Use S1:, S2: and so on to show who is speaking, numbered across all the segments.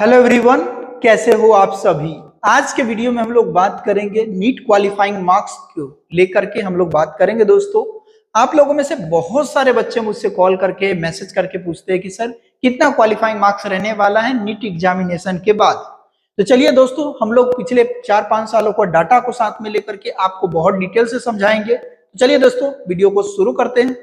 S1: Hello everyone, कैसे हो आप सभी। आज के वीडियो में हम लोग बात करेंगे नीट क्वालिफाइंग मार्क्स को लेकर के हम लोग बात करेंगे। दोस्तों, आप लोगों में से बहुत सारे बच्चे मुझसे कॉल करके मैसेज करके पूछते हैं कि सर कितना क्वालिफाइंग मार्क्स रहने वाला है नीट एग्जामिनेशन के बाद। तो चलिए दोस्तों, हम लोग पिछले 4-5 सालों को डाटा को साथ में लेकर के आपको बहुत डिटेल से समझाएंगे। तो चलिए दोस्तों, वीडियो को शुरू करते हैं।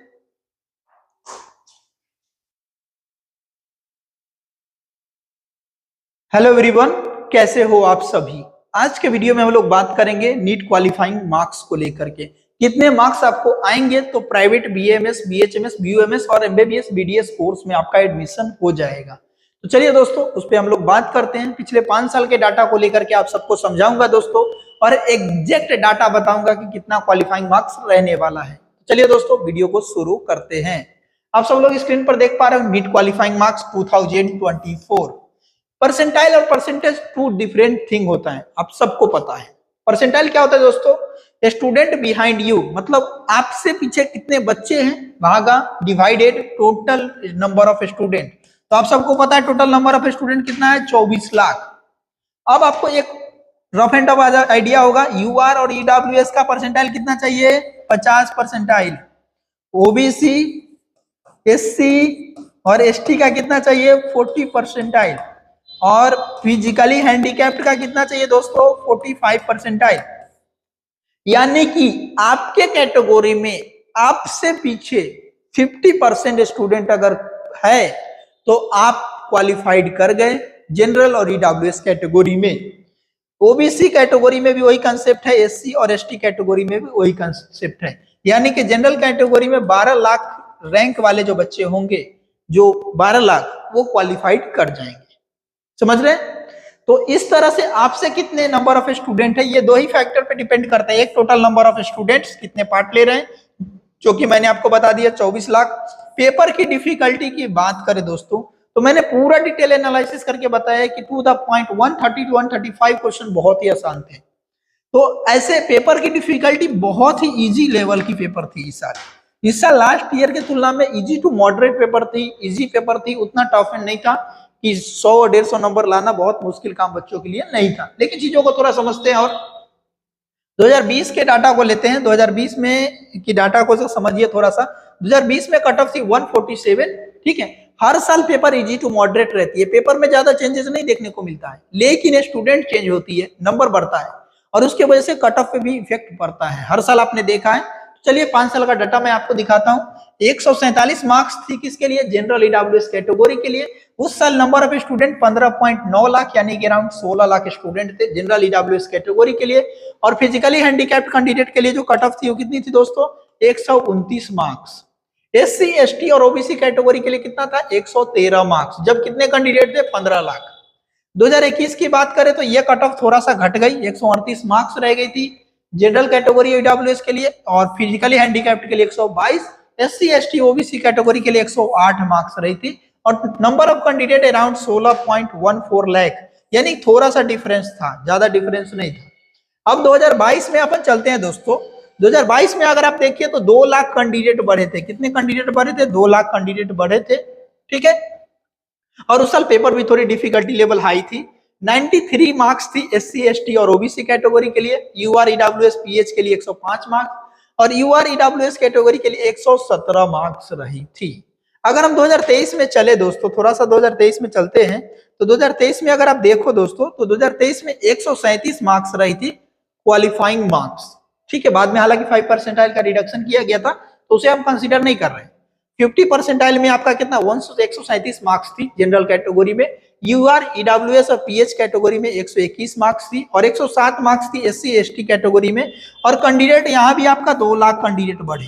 S1: हेलो एवरीवन, कैसे हो आप सभी। आज के वीडियो में हम लोग बात करेंगे नीट क्वालिफाइंग मार्क्स को लेकर के कितने मार्क्स आपको आएंगे तो प्राइवेट बीएमएस, बीएचएमएस, बीयूएमएस और एमबीबीएस, बीडीएस कोर्स में आपका एडमिशन हो जाएगा। तो चलिए दोस्तों, उस पर हम लोग बात करते हैं। पिछले 5 साल के डाटा को लेकर के आप सबको समझाऊंगा दोस्तों, और एग्जैक्ट डाटा बताऊंगा कि कितना क्वालिफाइंग मार्क्स रहने वाला है। चलिए दोस्तों, वीडियो को शुरू करते हैं। आप सब लोग स्क्रीन पर देख पा रहे हो नीट क्वालिफाइंग मार्क्स 2024। परसेंटाइल और परसेंटेज टू डिफरेंट थिंग होता है, आप सबको पता है। परसेंटाइल क्या होता है दोस्तों? स्टूडेंट बिहाइंड यू, मतलब आपसे पीछे कितने बच्चे हैं भागा divided total number of student. तो आप सबको पता है टोटल नंबर ऑफ स्टूडेंट कितना है, 24 लाख। अब आपको एक रफ एंड टफ आइडिया होगा, यूआर और ईडब्ल्यूएस का परसेंटाइल कितना चाहिए, 50 परसेंटाइल। ओबीसी, एससी और एसटी का कितना चाहिए, 40 परसेंटाइल। और फिजिकली हैंडीकैप्ड का कितना चाहिए दोस्तों, 45 परसेंटाइल। यानी कि आपके कैटेगरी में आपसे पीछे 50% स्टूडेंट अगर है तो आप क्वालिफाइड कर गए जनरल और ईडब्ल्यूएस कैटेगरी में। ओबीसी कैटेगरी में भी वही कंसेप्ट है, एससी और एसटी कैटेगरी में भी वही कंसेप्ट है। यानी कि जनरल कैटेगरी में 12 लाख रैंक वाले जो बच्चे होंगे, जो 12 लाख, वो क्वालिफाइड कर जाएंगे। समझ रहे हैं? तो इस तरह से आपसे कितने नंबर ऑफ स्टूडेंट है, ये दो ही फैक्टर पे डिपेंड करता है। एक टोटल नंबर ऑफ स्टूडेंट्स कितने पार्ट ले रहे हैं, जो कि मैंने आपको बता दिया 24 लाख। पेपर की डिफिकल्टी की बात करें दोस्तों, तो मैंने पूरा डिटेल एनालिसिस करके बताया कि to the point 130 to 135 question बहुत ही आसान थे। तो ऐसे पेपर की डिफिकल्टी बहुत ही इजी लेवल की पेपर थी इस साल। इस साल लास्ट ईयर की तुलना में इजी टू मॉडरेट पेपर थी, इजी पेपर थी, उतना टफ नहीं था कि 100-150 नंबर लाना बहुत मुश्किल काम बच्चों के लिए नहीं था। लेकिन चीजों को थोड़ा समझते हैं और 2020 के डाटा को लेते हैं। 2020 में की डाटा को समझिए थोड़ा सा। 2020 में कट ऑफ थी 147। ठीक है, हर साल पेपर इजी टू मॉडरेट रहती है, पेपर में ज्यादा चेंजेस नहीं देखने को मिलता है, लेकिन स्टूडेंट चेंज होती है, नंबर बढ़ता है और उसके वजह से कट ऑफ पे भी इफेक्ट पड़ता है। हर साल आपने देखा है। चलिए 5 साल का डाटा मैं आपको दिखाता हूँ। 147 मार्क्स थी किसके लिए, जनरल ईडब्ल्यूएस कैटेगरी के लिए। उस साल नंबर ऑफ स्टूडेंट 15.9 लाख, यानी कि अराउंड 16 लाख स्टूडेंट थे जनरल ईडब्ल्यूएस कैटेगरी के लिए। और फिजिकली हैंडीकैप्ड कैंडिडेट के लिए जो कट ऑफ थी वो कितनी थी दोस्तों, 129 मार्क्स। एससी, एसटी और ओबीसी कैटेगरी के लिए कितना था, 113 मार्क्स, जब कितने कैंडिडेट थे, 15 लाख। 2021 की बात करें तो ये कट ऑफ थोड़ा सा घट गई, 138 मार्क्स रह गई थी जनरल कैटेगरी ईडब्ल्यूएस के लिए, और फिजिकली हैंडीकैप्ड के लिए 122, एससी, एसटी, ओबीसी कैटेगरी के लिए 108 मार्क्स रही थी। और number of candidate around 16.14 lakh, यानी थोड़ा सा डिफरेंस था, ज्यादा डिफरेंस नहीं था। अब 2022 में अपन चलते हैं दोस्तों। 2022 में अगर आप देखिए तो 2 लाख कैंडिडेट बढ़े थे। कितने कैंडिडेट बढ़े थे, 2 लाख कैंडिडेट बढ़े थे। ठीक है, और उस साल पेपर भी थोड़ी डिफिकल्टी लेवल हाई थी। 93 मार्क्स थी एससी, एसटी और ओबीसी कैटेगरी के लिए। यूआर, ईडब्ल्यूएस, पीएच के लिए 105 मार्क्स और यूआर, ईडब्ल्यूएस कैटेगरी के लिए 117 मार्क्स रही थी। अगर हम 2023 में चले दोस्तों, थोड़ा सा 2023 में चलते हैं, तो 2023 में अगर आप देखो दोस्तों, तो 2023 में 137 मार्क्स रही थी क्वालिफाइंग मार्क्स। ठीक है, बाद में हालांकि 5 परसेंटाइल का रिडक्शन किया गया था, तो उसे हम कंसीडर नहीं कर रहे। 50 परसेंटाइल में आपका कितना, 137 मार्क्स थी जनरल कैटेगरी में। यूआर, ईडब्ल्यूएस और पीएच कैटेगरी में 121 मार्क्स थी और 107 मार्क्स थी एससी, एसटी कैटेगरी में। और कैंडिडेट यहां भी आपका 2 लाख कैंडिडेट बढ़े।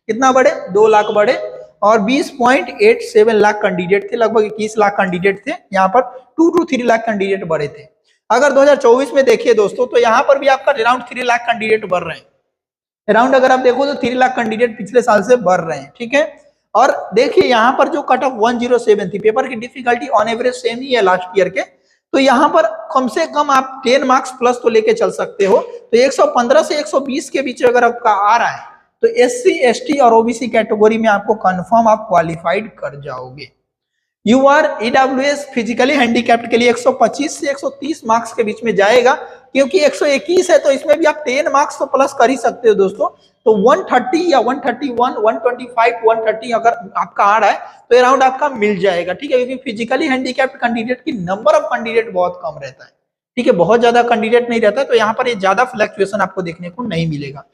S1: कितना बढ़े, 2 लाख बढ़े। और 20.87 लाख कैंडिडेट थे, लगभग 21 लाख कैंडिडेट थे यहाँ पर। 2 to 3 लाख कैंडिडेट बढ़े थे। अगर 2024 में देखिए दोस्तों, तो यहाँ पर भी आपका अराउंड 3 लाख कैंडिडेट बढ़ रहे हैं। अराउंड अगर आप देखो तो 3 लाख कैंडिडेट पिछले साल से बढ़ रहे हैं। ठीक है, और देखिए यहाँ पर जो कट ऑफ 107 थी, पेपर की डिफिकल्टी ऑन एवरेज सेम ही है लास्ट ईयर के, तो यहाँ पर कम से कम आप 10 मार्क्स प्लस तो लेके चल सकते हो। तो 115 से 120 के बीच अगर आपका आ रहा है तो एससी, एसटी और ओबीसी कैटेगरी में आपको कंफर्म आप क्वालिफाइड कर जाओगे। U R EWS physically handicapped के लिए 125 से 130 मार्क्स के बीच में जाएगा, क्योंकि 121 है तो इसमें भी आप 10 मार्क्स तो प्लस कर ही सकते हो दोस्तों। तो 130 या 131, 125, 130 अगर आपका आ रहा है तो अराउंड आपका मिल जाएगा, ठीक है, क्योंकि फिजिकली हैंडीकैप्ड कैंडिडेट की नंबर ऑफ कैंडिडेट बहुत कम रहता है, ठीक है, बहुत ज्यादा कैंडिडेट नहीं रहता, तो यहाँ पर ये ज्यादा फ्लक्चुएशन आपको देखने को नहीं मिलेगा।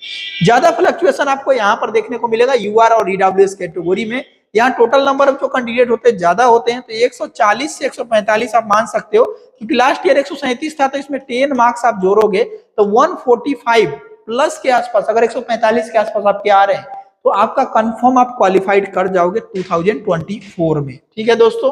S1: ज्यादा फ्लक्चुएशन आपको यहाँ पर देखने को मिलेगा यूआर और ईडब्ल्यूएस कैटेगरी में। यहाँ टोटल नंबर ऑफ जो कैंडिडेट होते हैं ज्यादा होते हैं, तो 140 से 145 आप मान सकते हो, क्योंकि लास्ट ईयर 137 था, तो इसमें 10 मार्क्स आप जोड़ोगे तो 145 प्लस के आसपास, अगर 145 के आसपास आपके आ रहे हैं तो आपका कंफर्म आप क्वालिफाइड कर जाओगे 2024 में, ठीक है दोस्तों।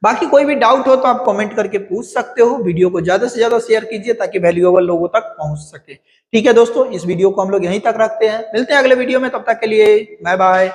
S1: बाकी कोई भी डाउट हो तो आप कमेंट करके पूछ सकते हो। वीडियो को ज्यादा से ज्यादा शेयर कीजिए ताकि वैल्यूएबल लोगों तक पहुंच सके, ठीक है दोस्तों। इस वीडियो को हम लोग यहीं तक रखते हैं, मिलते हैं अगले वीडियो में, तब तक के लिए बाय बाय।